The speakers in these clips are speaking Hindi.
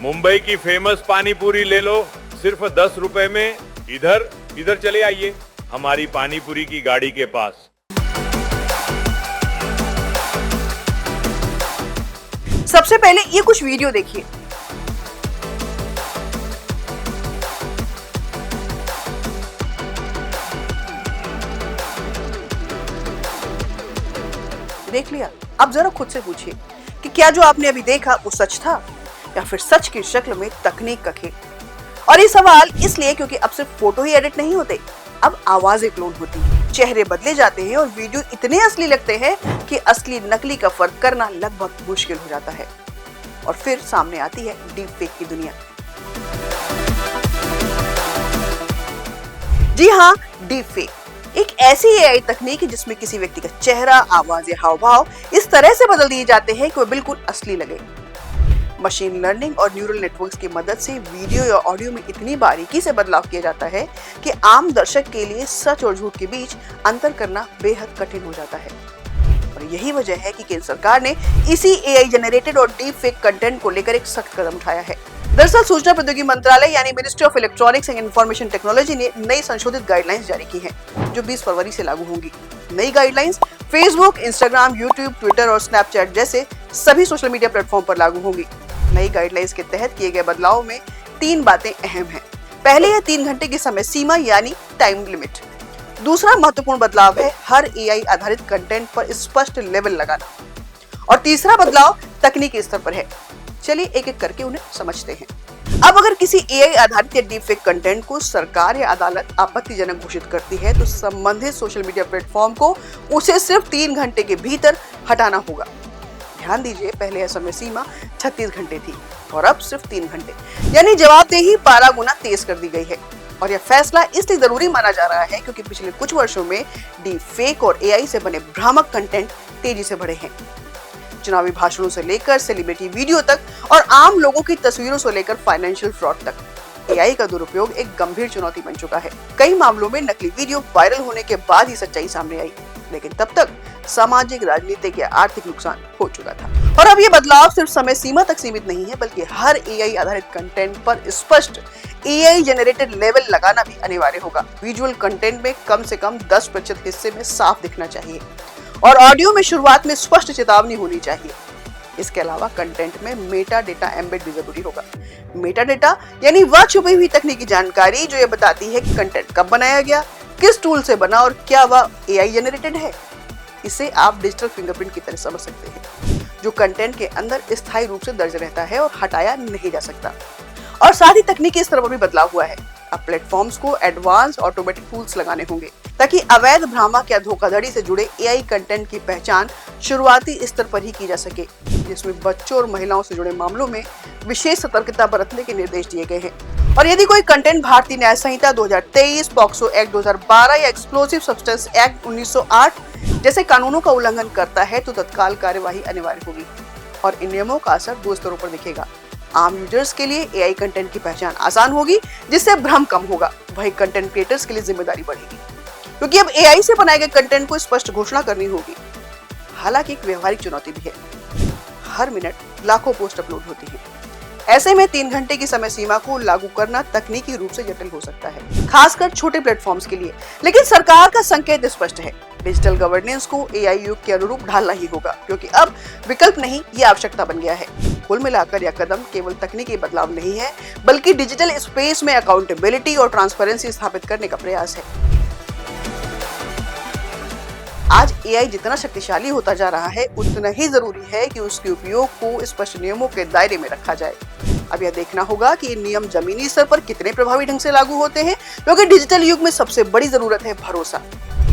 मुंबई की फेमस पानी पूरी ले लो सिर्फ 10 रुपए में। इधर चले आइए हमारी पानी पूरी की गाड़ी के पास। सबसे पहले ये कुछ वीडियो देखिए। देख लिया? अब जरा खुद से पूछिए कि क्या जो आपने अभी देखा वो सच था या फिर सच की शक्ल में तकनीक का खेल। और ये सवाल इसलिए क्योंकि अब सिर्फ फोटो ही एडिट नहीं होते, अब आवाजें क्लोन होती हैं, चेहरे बदले जाते हैं और वीडियो इतने असली लगते हैं कि असली नकली का फर्क करना लगभग मुश्किल हो जाता है। और फिर सामने आती है डीप फेक की दुनिया। जी हाँ, डीप फेक एक ऐसी एआई तकनीक है जिसमें किसी व्यक्ति का चेहरा, आवाज या हाव भाव इस तरह से बदल दिए जाते हैं कि वो बिल्कुल असली लगे। मशीन लर्निंग और न्यूरल नेटवर्क्स की मदद से वीडियो या ऑडियो में इतनी बारीकी से बदलाव किया जाता है कि आम दर्शक के लिए सच और झूठ के बीच अंतर करना बेहद कठिन हो जाता है। और यही वजह है कि केंद्र सरकार ने इसी एआई जनरेटेड और डीप फेक कंटेंट को लेकर एक सख्त कदम उठाया है। दरअसल सूचना प्रौद्योगिकी मंत्रालय यानी ministry of electronics and information technology ने नई संशोधित गाइडलाइंस जारी की हैं, जो 20 फरवरी से लागू होंगी। नई guidelines Facebook, Instagram, YouTube, Twitter और स्नैपचैट जैसे सभी सोशल मीडिया प्लेटफॉर्म पर लागू होंगी। नई गाइडलाइंस के तहत किए गए बदलावों में 3 बातें अहम हैं। पहले है 3 घंटे की समय सीमा यानी टाइम लिमिट। दूसरा महत्वपूर्ण बदलाव है हर एआई आधारित कंटेंट पर स्पष्ट लेबल लगाना। और तीसरा बदलाव तकनीकी स्तर पर है। चलिए एक एक करके उन्हें समझते हैं। अब अगर किसी एआई आधारित या डीप फेक कंटेंट को सरकार या अदालत आपत्तिजनक घोषित करती है तो संबंधित सोशल मीडिया प्लेटफॉर्म को उसे सिर्फ 3 घंटे के भीतर हटाना होगा। ध्यान दीजिए, पहले यह समय सीमा 36 घंटे थी और अब सिर्फ 3 घंटे, यानी जवाबदेही 12 गुना तेज कर दी गई है। और यह फैसला इसलिए जरूरी माना जा रहा है क्योंकि पिछले कुछ वर्षों में डीप फेक और एआई से बने भ्रामक कंटेंट तेजी से बढ़े हैं। चुनावी भाषणों से लेकर सेलिब्रिटी वीडियो तक और आम लोगों की तस्वीरों से लेकर फाइनेंशियल फ्रॉड तक एआई का दुरुपयोग एक गंभीर चुनौती बन चुका है। कई मामलों में नकली वीडियो वायरल होने के बाद ही सच्चाई सामने आई, लेकिन तब तक सामाजिक, राजनीतिक या आर्थिक नुकसान हो चुका था। और अब ये बदलाव सिर्फ समय सीमा तक सीमित नहीं है, बल्कि हर एआई आधारित कंटेंट पर स्पष्ट एआई जनरेटेड लेबल लगाना भी अनिवार्य होगा। विजुअल कंटेंट में कम से कम 10% हिस्से में साफ दिखना चाहिए और ऑडियो में शुरुआत में स्पष्ट चेतावनी होनी चाहिए। इसके अलावा कंटेंट में मेटा डेटा एम्बेड भी जरूरी होगा। मेटा डेटा यानी वह छुपी हुई तकनीकी जानकारी जो ये बताती है कि कंटेंट कब बनाया गया, किस टूल से बना और क्या वह एआई जनरेटेड है। इसे आप डिजिटल फिंगरप्रिंट की तरह समझ सकते हैं, जो कंटेंट के अंदर स्थायी रूप से दर्ज रहता है और हटाया नहीं जा सकता। और साथ ही तकनीकी स्तर पर भी बदलाव हुआ है। अब प्लेटफॉर्म्स को एडवांस ऑटोमेटिक टूल्स लगाने होंगे ताकि अवैध, भ्रामक या धोखाधड़ी से जुड़े एआई कंटेंट की पहचान शुरुआती स्तर पर ही की जा सके, जिसमें बच्चों और महिलाओं से जुड़े मामलों में विशेष सतर्कता बरतने के निर्देश दिए गए हैं। और यदि कोई कंटेंट भारतीय न्याय संहिता 2023, पॉक्सो एक्ट 2012 या एक्सप्लोसिव सब्सटेंस एक्ट 1908 जैसे कानूनों का उल्लंघन करता है तो तत्काल कार्यवाही अनिवार्य होगी। और इन नियमों का असर 2 स्तरों पर दिखेगा। आम यूजर्स के लिए एआई कंटेंट की पहचान आसान होगी, जिससे भ्रम कम होगा। वही कंटेंट क्रिएटर्स के लिए जिम्मेदारी बढ़ेगी, क्योंकि अब एआई से बनाए गए कंटेंट को स्पष्ट घोषणा करनी होगी। हालांकि एक व्यवहारिक चुनौती भी है। हर मिनट लाखों पोस्ट अपलोड होती हैं। ऐसे में 3 घंटे की समय सीमा को लागू करना तकनीकी रूप से जटिल हो सकता है, खासकर छोटे प्लेटफॉर्म्स के लिए। लेकिन सरकार का संकेत स्पष्ट है, डिजिटल गवर्नेंस को एआई युग के अनुरूप ढालना ही होगा, क्योंकि अब विकल्प नहीं, ये आवश्यकता बन गया है। कुल मिलाकर यह कदम केवल तकनीकी बदलाव नहीं है, बल्कि डिजिटल स्पेस में अकाउंटेबिलिटी और ट्रांसपेरेंसी स्थापित करने का प्रयास है। आज एआई जितना शक्तिशाली होता जा रहा है, उतना ही जरूरी है कि उसके उपयोग को स्पष्ट नियमों के दायरे में रखा जाए। अब यह देखना होगा कि ये नियम जमीनी स्तर पर कितने प्रभावी ढंग से लागू होते हैं, क्योंकि डिजिटल युग में सबसे बड़ी जरूरत है भरोसा।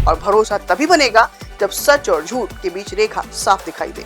और भरोसा तभी बनेगा जब सच और झूठ के बीच रेखा साफ दिखाई दे।